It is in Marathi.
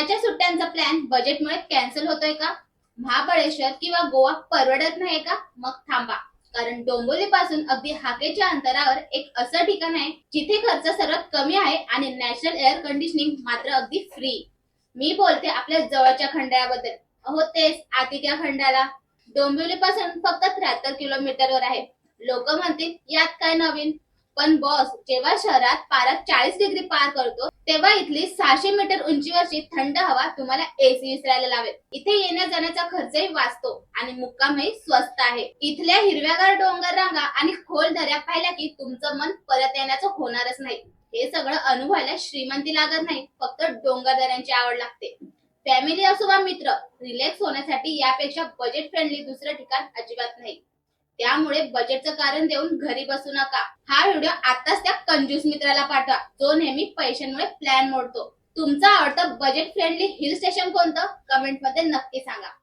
उन्हाळ्याच्या सुट्ट्यांचा प्लॅन बजेटमुळे कॅन्सल होतोय का? महाबळेश्वर किंवा गोवा परवडत नाही का? मग थांबा, कारण डोंबिवली पासून अगदी हाकेच्या अंतरावर एक असं ठिकाण आहे जिथे खर्च सर्वात कमी आहे आणि नॅशनल एअर कंडिशनिंग मात्र अगदी फ्री. मी बोलते आपल्या जवळच्या खंडाळ्याबद्दल. अहो तेच आतिक्या खंडाळा. डोंबिवली पासून फक्त 73 किलोमीटरवर आहे. लोक म्हणतील यात काय नवीन, पण बॉस, जेव्हा शहरात पारा 40 डिग्री पार करतो तेव्हा इथली 600 मीटर उंचीवरची थंड हवा तुम्हाला एसी विसरायला लावेल. इथे येण्या जाण्याचा खर्चही वाचतो आणि मुक्कामही स्वस्त आहे. इथल्या हिरव्यागार डोंगर रांगा आणि खोल दऱ्या पाहिल्या की तुमचं मन परत येण्याचं होणारच नाही. हे सगळं अनुभवायला श्रीमंती लागत नाही, फक्त डोंगर दऱ्यांची आवड लागते. फॅमिली असो वा मित्र, रिलॅक्स होण्यासाठी यापेक्षा बजेट फ्रेंडली दुसरं ठिकाण अजिबात नाही. त्यामुळे बजेटचं कारण देऊन घरी बसू नका. हा व्हिडिओ आताच त्या कंजूस मित्राला पाठवा जो नेहमी पैशांमुळे प्लॅन मोडतो. तुमचं आवडतं बजेट फ्रेंडली हिल स्टेशन कोणतं? कमेंट मध्ये नक्की सांगा.